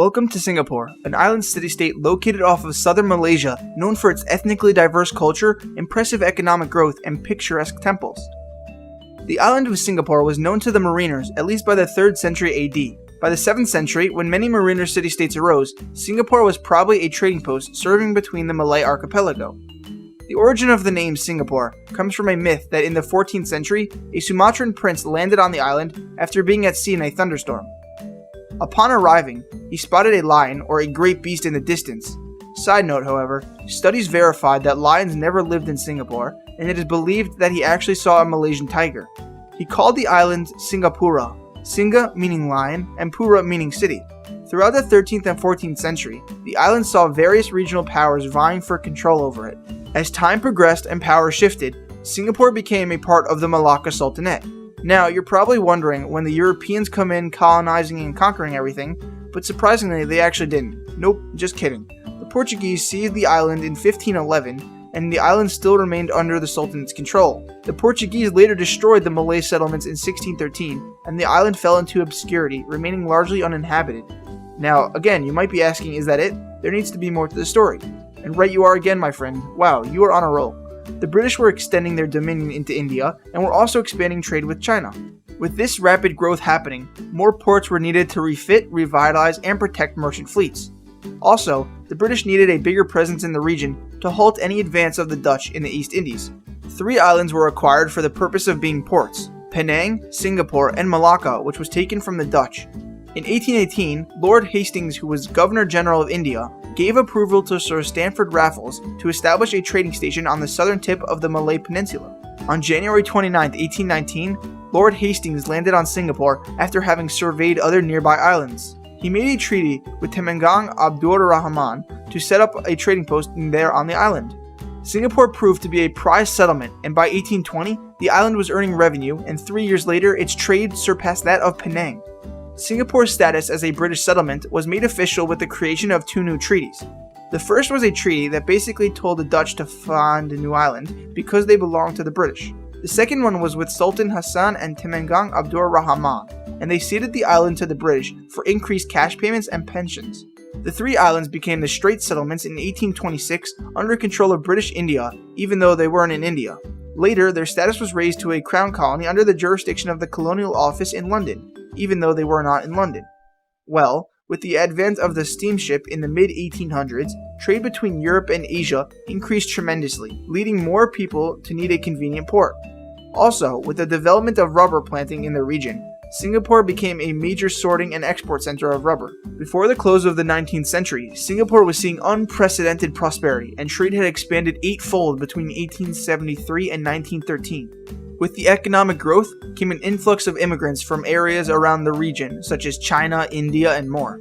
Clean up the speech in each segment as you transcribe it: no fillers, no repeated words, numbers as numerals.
Welcome to Singapore, an island city-state located off of southern Malaysia, known for its ethnically diverse culture, impressive economic growth, and picturesque temples. The island of Singapore was known to the mariners at least by the 3rd century AD. By the 7th century, when many mariner city-states arose, Singapore was probably a trading post serving between the Malay archipelago. The origin of the name Singapore comes from a myth that in the 14th century, a Sumatran prince landed on the island after being at sea in a thunderstorm. Upon arriving, he spotted a lion or a great beast in the distance. Side note, however, studies verified that lions never lived in Singapore, and it is believed that he actually saw a Malaysian tiger. He called the island Singapura, Singa meaning lion, and Pura meaning city. Throughout the 13th and 14th century, the island saw various regional powers vying for control over it. As time progressed and power shifted, Singapore became a part of the Malacca Sultanate. Now, you're probably wondering when the Europeans come in colonizing and conquering everything, but surprisingly they actually didn't. Nope, just kidding. The Portuguese seized the island in 1511, and the island still remained under the Sultanate's control. The Portuguese later destroyed the Malay settlements in 1613, and the island fell into obscurity, remaining largely uninhabited. Now, again, you might be asking, is that it? There needs to be more to the story. And right you are again, my friend. Wow, you are on a roll. The British were extending their dominion into India and were also expanding trade with China. With this rapid growth happening, more ports were needed to refit, revitalize, and protect merchant fleets. Also, the British needed a bigger presence in the region to halt any advance of the Dutch in the East Indies. 3 islands were acquired for the purpose of being ports: Penang, Singapore, and Malacca, which was taken from the Dutch. In 1818, Lord Hastings, who was Governor-General of India, gave approval to Sir Stamford Raffles to establish a trading station on the southern tip of the Malay Peninsula. On January 29, 1819, Lord Hastings landed on Singapore after having surveyed other nearby islands. He made a treaty with Temenggong Abdur Rahman to set up a trading post there on the island. Singapore proved to be a prize settlement, and by 1820, the island was earning revenue, and 3 years later, its trade surpassed that of Penang. Singapore's status as a British settlement was made official with the creation of 2 new treaties. The first was a treaty that basically told the Dutch to fund a new island because they belonged to the British. The second one was with Sultan Hassan and Temenggong Abdur Rahman, and they ceded the island to the British for increased cash payments and pensions. The 3 islands became the Straits Settlements in 1826 under control of British India, even though they weren't in India. Later, their status was raised to a crown colony under the jurisdiction of the Colonial Office in London, even though they were not in London. Well, with the advent of the steamship in the mid-1800s, trade between Europe and Asia increased tremendously, leading more people to need a convenient port. Also, with the development of rubber planting in the region, Singapore became a major sorting and export center of rubber. Before the close of the 19th century, Singapore was seeing unprecedented prosperity, and trade had expanded 8-fold between 1873 and 1913. With the economic growth came an influx of immigrants from areas around the region, such as China, India, and more.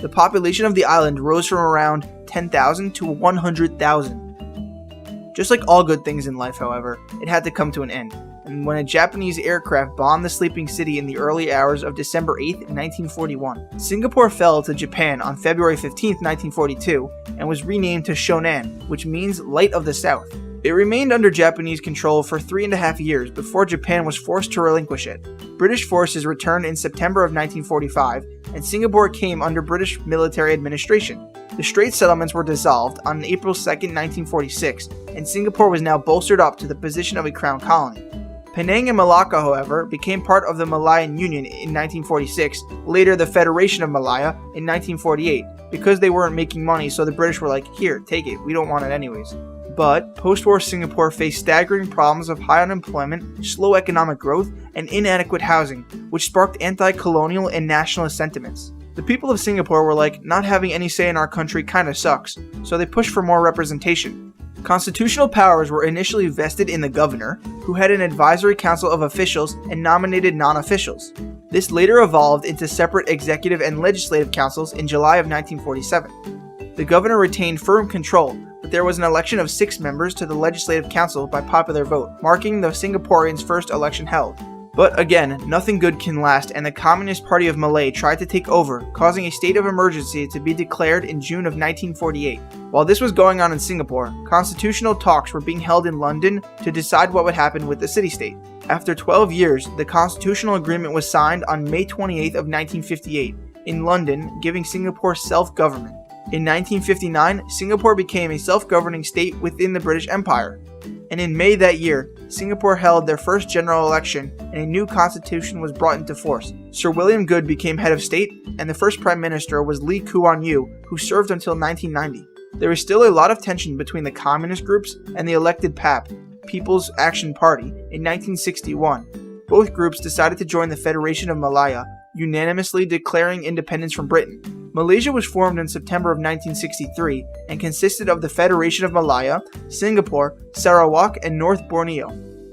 The population of the island rose from around 10,000 to 100,000. Just like all good things in life, however, it had to come to an end. And when a Japanese aircraft bombed the sleeping city in the early hours of December 8, 1941, Singapore fell to Japan on February 15, 1942, and was renamed to Shonan, which means Light of the South. It remained under Japanese control for 3.5 years before Japan was forced to relinquish it. British forces returned in September of 1945, and Singapore came under British military administration. The Straits Settlements were dissolved on April 2, 1946, and Singapore was now bolstered up to the position of a crown colony. Penang and Malacca, however, became part of the Malayan Union in 1946, later the Federation of Malaya in 1948, because they weren't making money, so the British were like, here, take it, we don't want it anyways. But post-war Singapore faced staggering problems of high unemployment, slow economic growth, and inadequate housing, which sparked anti-colonial and nationalist sentiments. The people of Singapore were like, not having any say in our country kinda sucks, so they pushed for more representation. Constitutional powers were initially vested in the governor, who had an advisory council of officials and nominated non-officials. This later evolved into separate executive and legislative councils in July of 1947. The governor retained firm control, but there was an election of 6 members to the Legislative Council by popular vote, marking the Singaporeans' first election held. But again, nothing good can last, and the Communist Party of Malay tried to take over, causing a state of emergency to be declared in June of 1948. While this was going on in Singapore, constitutional talks were being held in London to decide what would happen with the city-state. After 12 years, the constitutional agreement was signed on May 28 of 1958, in London, giving Singapore self-government. In 1959, Singapore became a self-governing state within the British Empire. And in May that year, Singapore held their first general election and a new constitution was brought into force. Sir William Good became head of state, and the first prime minister was Lee Kuan Yew, who served until 1990. There is still a lot of tension between the communist groups and the elected PAP, People's Action Party, in 1961. Both groups decided to join the Federation of Malaya, unanimously declaring independence from Britain. Malaysia was formed in September of 1963 and consisted of the Federation of Malaya, Singapore, Sarawak, and North Borneo.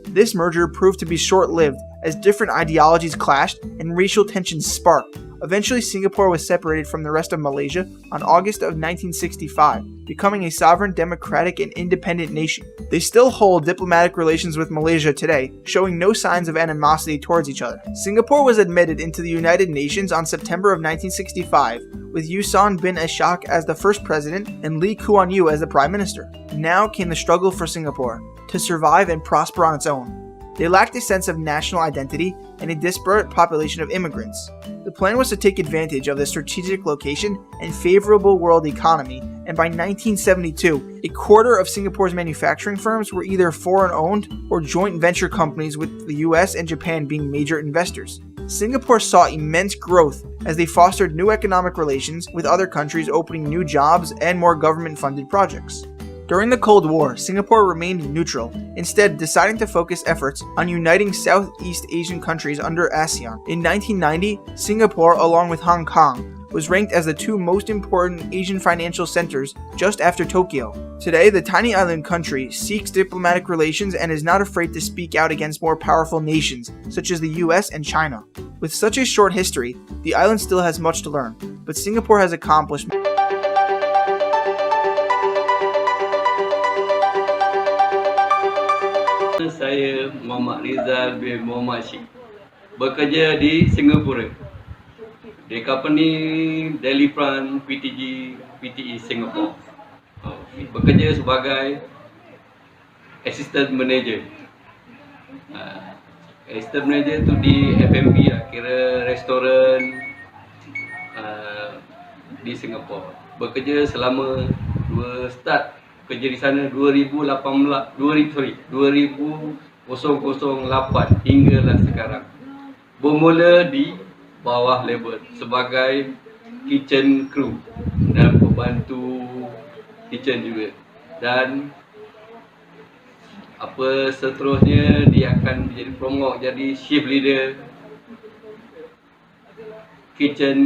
This merger proved to be short-lived as different ideologies clashed and racial tensions sparked. Eventually, Singapore was separated from the rest of Malaysia on August of 1965, becoming a sovereign, democratic, and independent nation. They still hold diplomatic relations with Malaysia today, showing no signs of animosity towards each other. Singapore was admitted into the United Nations on September of 1965, with Yusof bin Ishak as the first president and Lee Kuan Yew as the prime minister. Now came the struggle for Singapore to survive and prosper on its own. They lacked a sense of national identity and a disparate population of immigrants. The plan was to take advantage of the strategic location and favorable world economy, and by 1972, a quarter of Singapore's manufacturing firms were either foreign-owned or joint venture companies, with the US and Japan being major investors. Singapore saw immense growth as they fostered new economic relations with other countries, opening new jobs and more government-funded projects. During the Cold War, Singapore remained neutral, instead deciding to focus efforts on uniting Southeast Asian countries under ASEAN. In 1990, Singapore, along with Hong Kong, was ranked as the two most important Asian financial centers just after Tokyo. Today, the tiny island country seeks diplomatic relations and is not afraid to speak out against more powerful nations, such as the US and China. With such a short history, the island still has much to learn, but Singapore has accomplished Saya Muhammad Rizal bin Muhammad Syed, bekerja di Singapura di company Delifrance PTE Singapore. Bekerja sebagai assistant manager. Assistant manager tu di F&B lah, kira restoran di Singapura. Bekerja selama start kerja di sana 2008 hinggalah sekarang. Bermula di bawah level sebagai kitchen crew dan pembantu kitchen juga. Dan apa seterusnya dia akan jadi promote jadi shift leader, kitchen,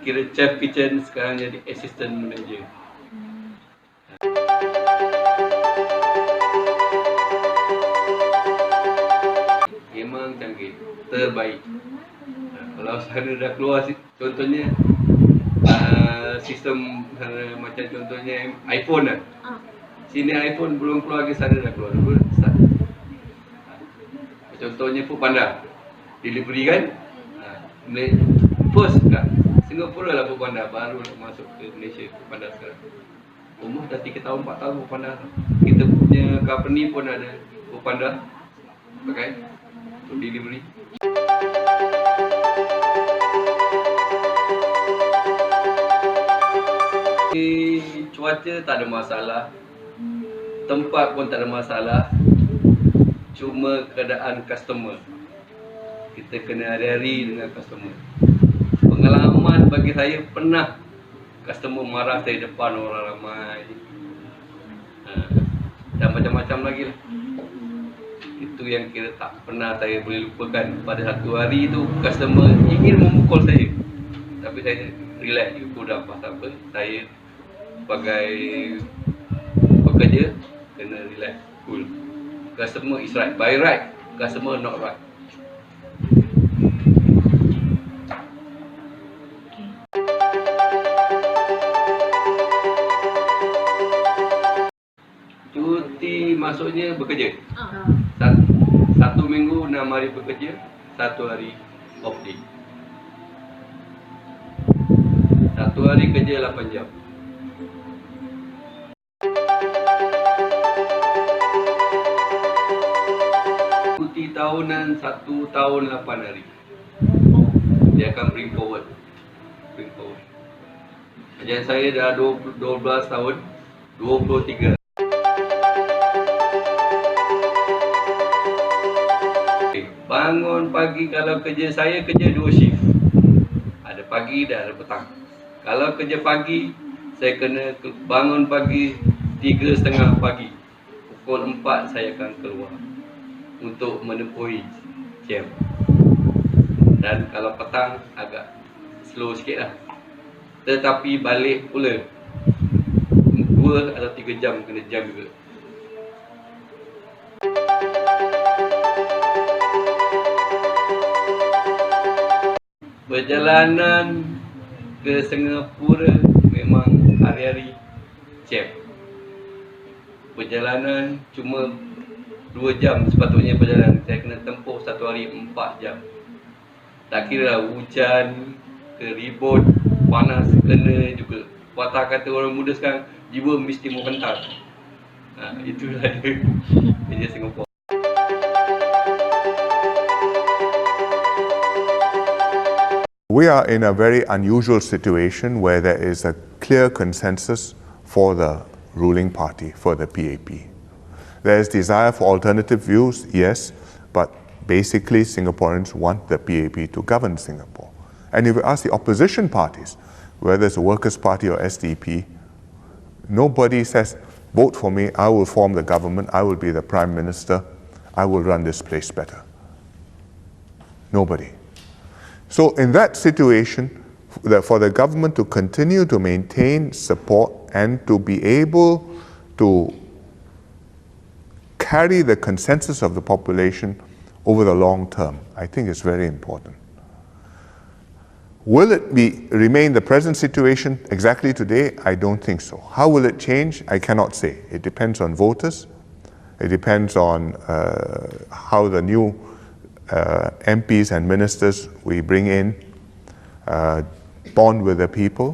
kira chef kitchen, sekarang jadi assistant manager. Memang canggih, terbaik. Kalau sana dah keluar contohnya sistem macam contohnya iPhone lah. Sini iPhone belum keluar lagi, sana dah keluar. Contohnya Foodpanda, delivery kan? First kat Singapura lah Foodpanda, baru masuk ke Malaysia Foodpanda sekarang. Umur dah 3 tahun, 4 tahun Foodpanda. Kita punya company pun ada Foodpanda, pakai untuk delivery. Cuaca tak ada masalah, tempat pun tak ada masalah, cuma keadaan customer. Kita kena hari-hari dengan customer. Pengalaman bagi saya, pernah customer marah saya depan orang ramai, dan macam-macam lagi lah. Itu yang kira tak pernah saya boleh lupakan. Pada satu hari tu customer ingin memukul saya, tapi saya relax je. Dah pasal apa, saya sebagai pekerja kena relax, cool. Customer is right, by right, customer not right. Cuti maksudnya bekerja. Satu minggu 6 hari bekerja, 1 hari off day. 1 hari kerja 8 jam. Cuti tahunan 1 tahun 8 hari. dia akan bring forward. Kajian saya dah 12 tahun, 23. Bangun pagi, kalau kerja saya kerja 2 shift. Ada pagi dan ada petang. Kalau kerja pagi, saya kena bangun pagi 3:30 pagi. Pukul 4 saya akan keluar untuk menempuhi jam. Dan kalau petang agak slow sikit lah. Tetapi balik pula 2 atau 3 jam kena jam juga. Perjalanan ke Singapura memang hari-hari jam. Perjalanan cuma 2 jam sepatutnya perjalanan. Saya kena tempuh satu hari 4 jam. Tak kira hujan, ke ribut, panas, kena juga. Patah kata orang muda sekarang, jiwa mesti mau kental. Itulah dia kerja Singapura. We are in a very unusual situation where there is a clear consensus for the ruling party, for the PAP. There is desire for alternative views, yes, but basically Singaporeans want the PAP to govern Singapore. And if you ask the opposition parties, whether it's the Workers' Party or SDP, nobody says, vote for me, I will form the government, I will be the Prime Minister, I will run this place better. Nobody. So in that situation, for the government to continue to maintain support and to be able to carry the consensus of the population over the long term, I think is very important. Will it remain the present situation exactly today? I don't think so. How will it change? I cannot say. It depends on voters. It depends on how the new MPs and ministers we bring in bond with the people.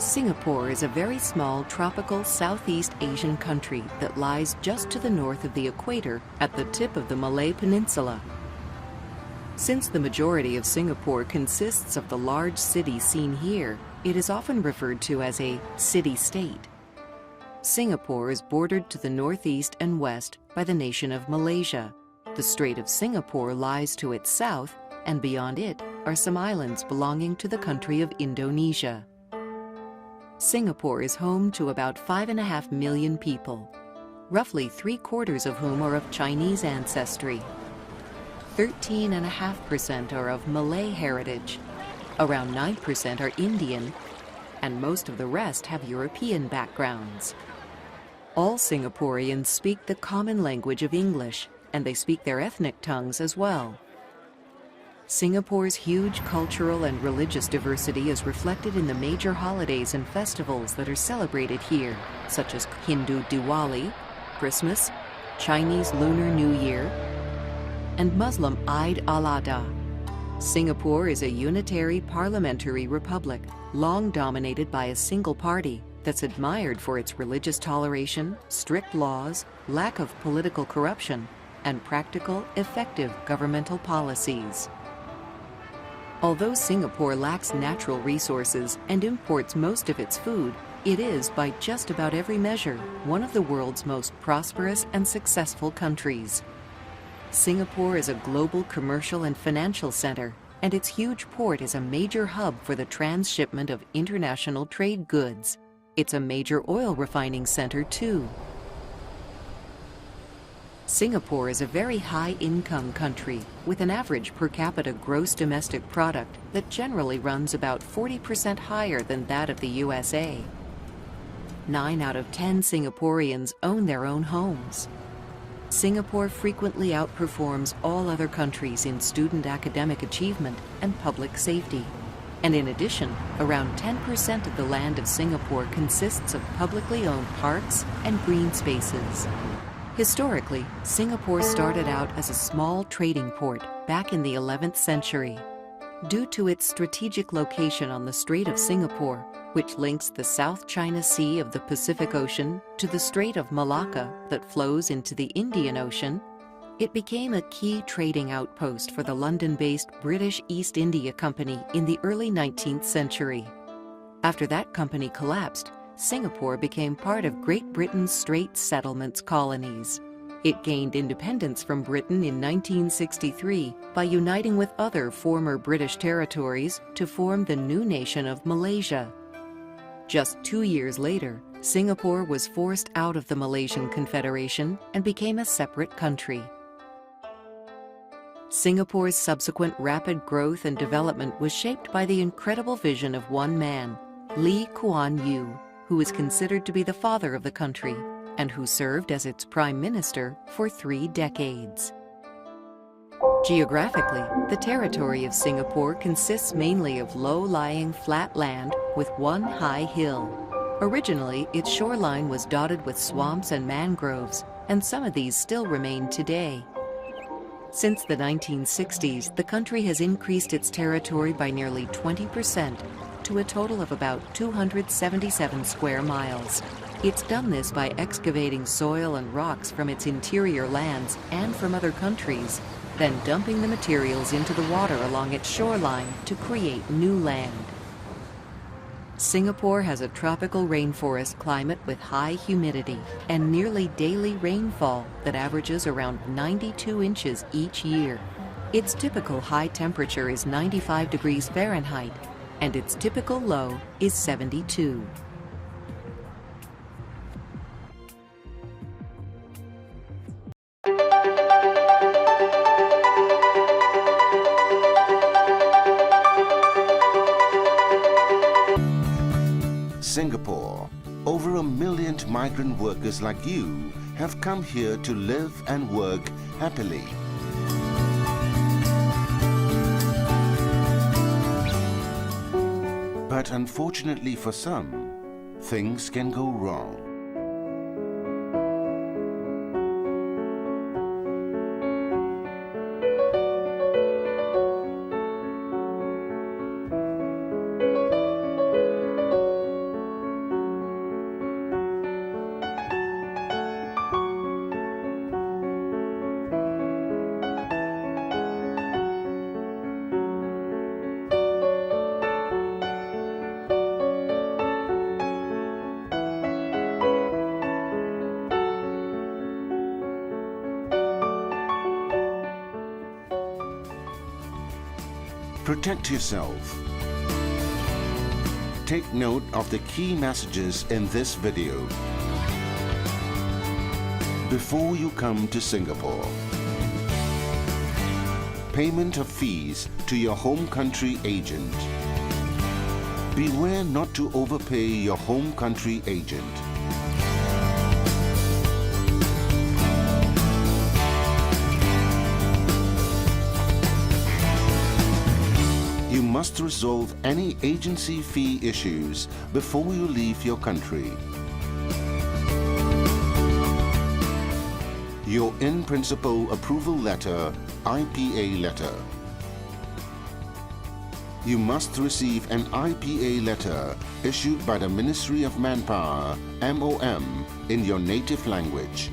Singapore is a very small tropical Southeast Asian country that lies just to the north of the equator at the tip of the Malay Peninsula. Since the majority of Singapore consists of the large cities seen here, it is often referred to as a city-state. Singapore is bordered to the northeast and west by the nation of Malaysia. The Strait of Singapore lies to its south, and beyond it are some islands belonging to the country of Indonesia. Singapore is home to about 5.5 million people, roughly 3/4 of whom are of Chinese ancestry. 13.5% are of Malay heritage, around 9% are Indian, and most of the rest have European backgrounds. All Singaporeans speak the common language of English, and they speak their ethnic tongues as well. Singapore's huge cultural and religious diversity is reflected in the major holidays and festivals that are celebrated here, such as Hindu Diwali, Christmas, Chinese Lunar New Year, and Muslim Eid al-Adha. Singapore is a unitary parliamentary republic, long dominated by a single party, that's admired for its religious toleration, strict laws, lack of political corruption, and practical, effective governmental policies. Although Singapore lacks natural resources and imports most of its food, it is, by just about every measure, one of the world's most prosperous and successful countries. Singapore is a global commercial and financial center, and its huge port is a major hub for the transshipment of international trade goods. It's a major oil refining center, too. Singapore is a very high-income country with an average per capita gross domestic product that generally runs about 40% higher than that of the USA. 9 out of 10 Singaporeans own their own homes. Singapore frequently outperforms all other countries in student academic achievement and public safety. And in addition, around 10% of the land of Singapore consists of publicly owned parks and green spaces. Historically, Singapore started out as a small trading port back in the 11th century. Due to its strategic location on the Strait of Singapore, which links the South China Sea of the Pacific Ocean to the Strait of Malacca that flows into the Indian Ocean, it became a key trading outpost for the London-based British East India Company in the early 19th century. After that company collapsed, Singapore became part of Great Britain's Straits Settlements colonies. It gained independence from Britain in 1963 by uniting with other former British territories to form the new nation of Malaysia. Just 2 years later, Singapore was forced out of the Malaysian Confederation and became a separate country. Singapore's subsequent rapid growth and development was shaped by the incredible vision of one man, Lee Kuan Yew, who is considered to be the father of the country and who served as its prime minister for 3 decades. Geographically, the territory of Singapore consists mainly of low-lying flat land with one high hill. Originally, its shoreline was dotted with swamps and mangroves, and some of these still remain today. Since the 1960s, the country has increased its territory by nearly 20% to a total of about 277 square miles. It's done this by excavating soil and rocks from its interior lands and from other countries, then dumping the materials into the water along its shoreline to create new land. Singapore has a tropical rainforest climate with high humidity and nearly daily rainfall that averages around 92 inches each year. Its typical high temperature is 95 degrees Fahrenheit, and its typical low is 72. Singapore. Over 1 million migrant workers like you have come here to live and work happily. But unfortunately for some, things can go wrong. Protect yourself. Take note of the key messages in this video before you come to Singapore. Payment of fees to your home country agent. Beware not to overpay your home country agent. You must resolve any agency fee issues before you leave your country. Your in-principle approval letter, IPA letter. you must receive an IPA letter issued by the Ministry of Manpower, MOM, in your native language.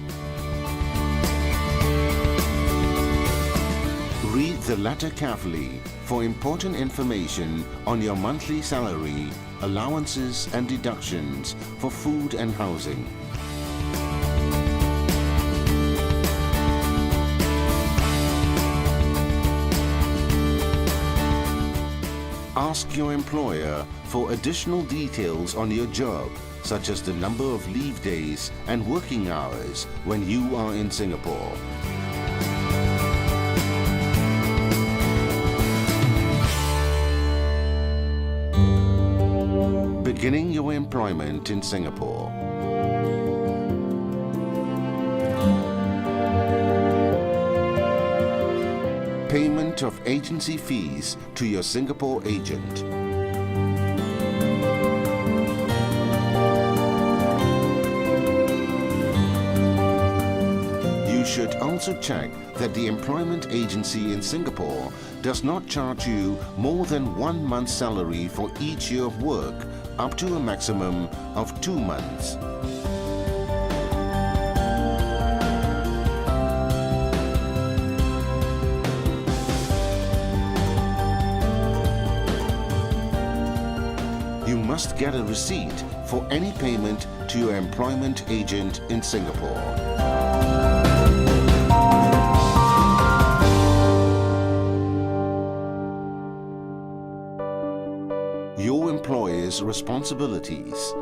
Read the letter carefully for important information on your monthly salary, allowances and deductions for food and housing. Ask your employer for additional details on your job, such as the number of leave days and working hours when you are in Singapore. Beginning your employment in Singapore. Payment of agency fees to your Singapore agent. You should also check that the employment agency in Singapore does not charge you more than 1 month's salary for each year of work, up to a maximum of 2 months. You must get a receipt for any payment to your employment agent in Singapore. Your employer's responsibilities.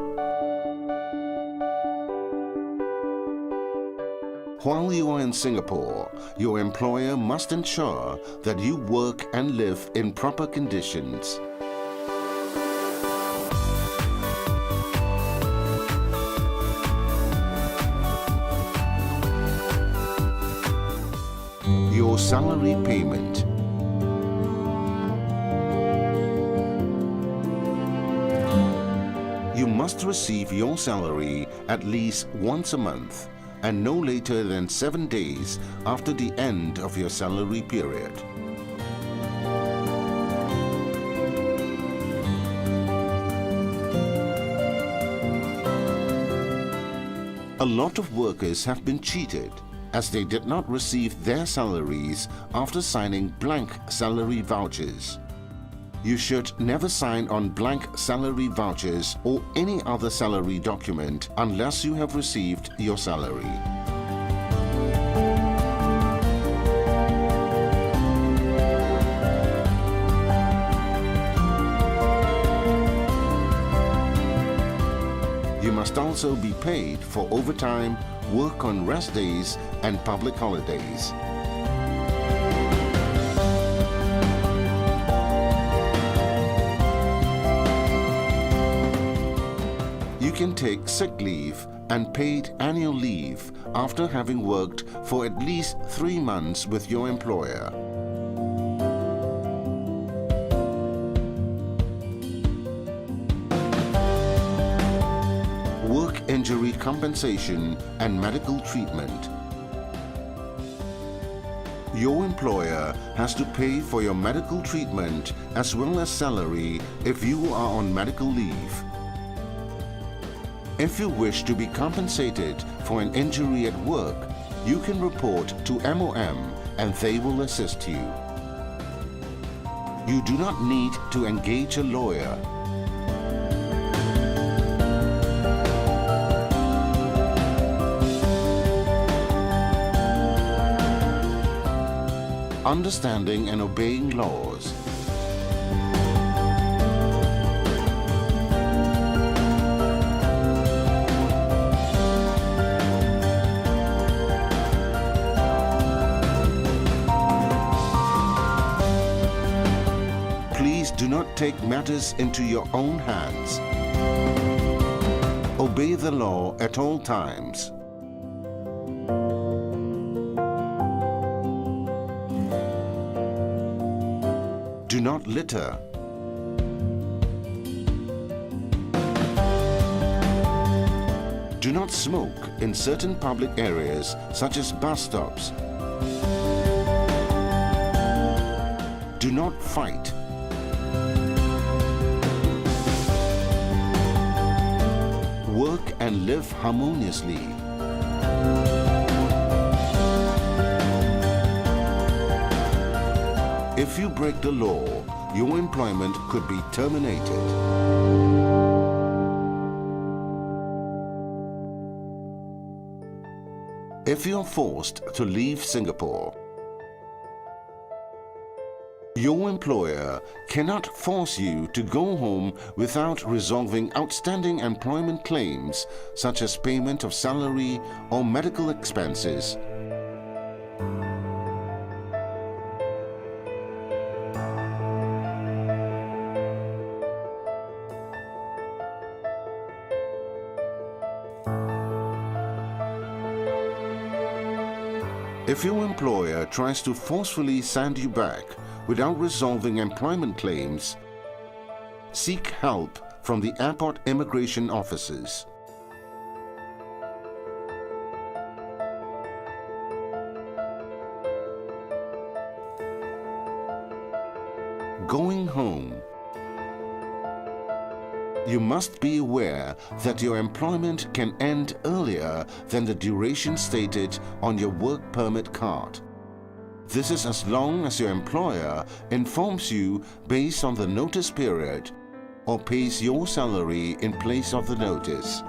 While you are in Singapore, your employer must ensure that you work and live in proper conditions. Your salary payment. You must receive your salary at least once a month and no later than 7 days after the end of your salary period. A lot of workers have been cheated as they did not receive their salaries after signing blank salary vouchers. You should never sign on blank salary vouchers or any other salary document unless you have received your salary. You must also be paid for overtime, work on rest days, and public holidays. You can take sick leave and paid annual leave after having worked for at least 3 months with your employer. Work injury compensation and medical treatment. Your employer has to pay for your medical treatment as well as salary if you are on medical leave. If you wish to be compensated for an injury at work, you can report to MOM and they will assist you. You do not need to engage a lawyer. Understanding and obeying laws. Please do not take matters into your own hands. Obey the law at all times. Do not litter. Do not smoke in certain public areas such as bus stops. Do not fight. work and live harmoniously. If you break the law, your employment could be terminated. If you're forced to leave Singapore, your employer cannot force you to go home without resolving outstanding employment claims such as payment of salary or medical expenses. If your employer tries to forcefully send you back without resolving employment claims, seek help from the airport immigration officers. Going home. You must be aware that your employment can end earlier than the duration stated on your work permit card. This is as long as your employer informs you based on the notice period or pays your salary in place of the notice.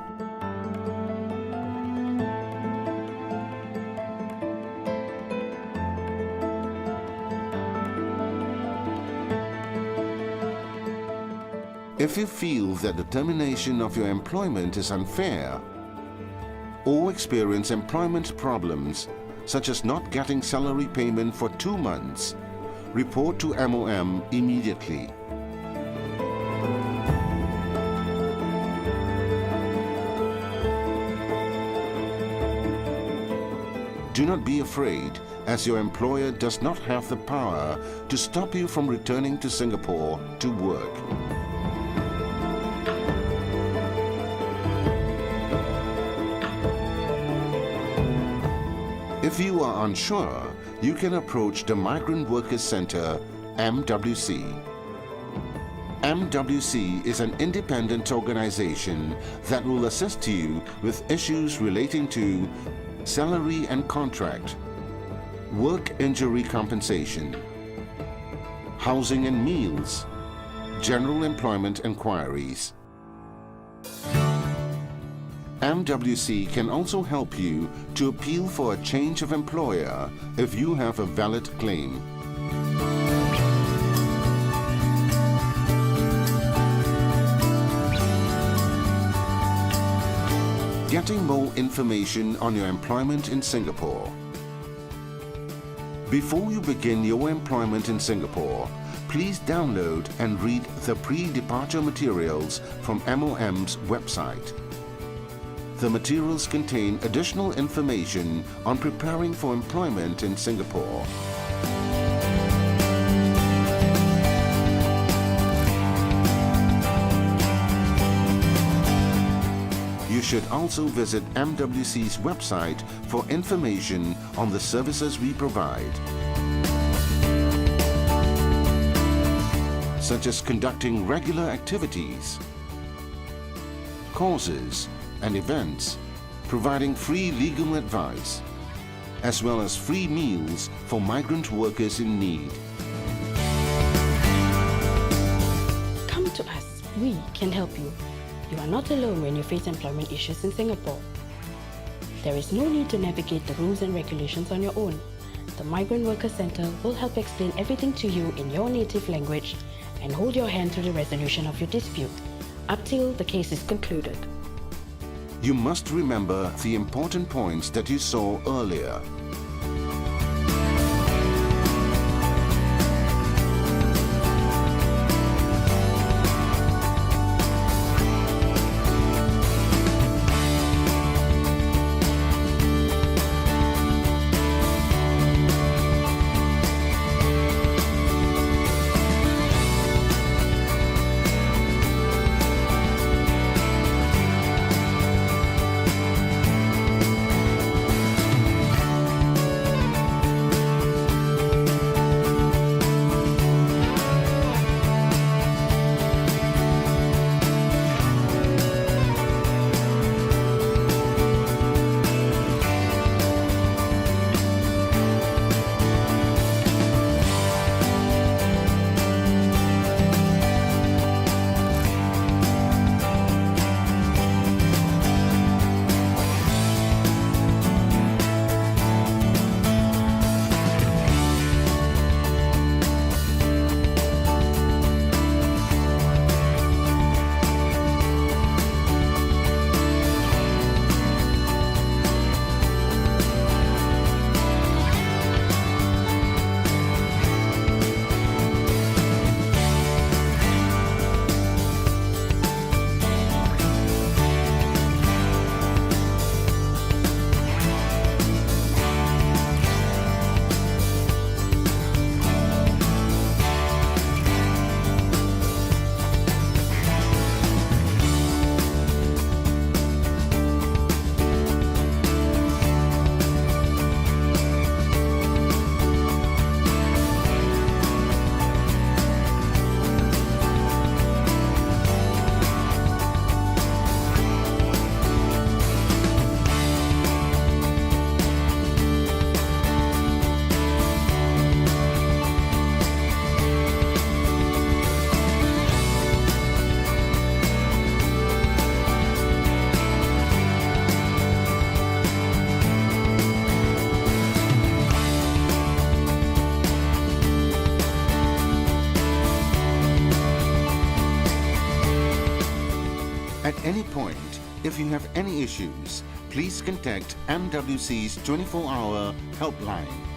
If you feel that the termination of your employment is unfair or experience employment problems such as not getting salary payment for 2 months, report to MOM immediately. Do not be afraid, as your employer does not have the power to stop you from returning to Singapore to work. If you are unsure, you can approach the Migrant Workers Center, MWC. MWC is an independent organization that will assist you with issues relating to salary and contract, work injury compensation, housing and meals, general employment inquiries. MWC can also help you to appeal for a change of employer if you have a valid claim. Getting more information on your employment in Singapore. Before you begin your employment in Singapore, please download and read the pre-departure materials from MOM's website. The materials contain additional information on preparing for employment in Singapore. You should also visit MWC's website for information on the services we provide, such as conducting regular activities, courses, and events, providing free legal advice, as well as free meals for migrant workers in need. Come to us, we can help you. You are not alone when you face employment issues in Singapore. There is no need to navigate the rules and regulations on your own. The Migrant Workers Center will help explain everything to you in your native language and hold your hand through the resolution of your dispute, up till the case is concluded. You must remember the important points that you saw earlier. any point, if you have any issues, please contact MWC's 24-hour helpline.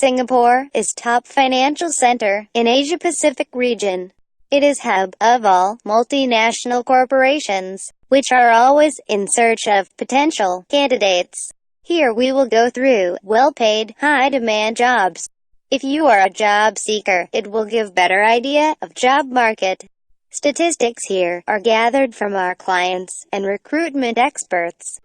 Singapore is top financial center in Asia Pacific region. It is hub of all multinational corporations, which are always in search of potential candidates. Here we will go through well-paid, high-demand jobs. If you are a job seeker, it will give better idea of job market. Statistics here are gathered from our clients and recruitment experts.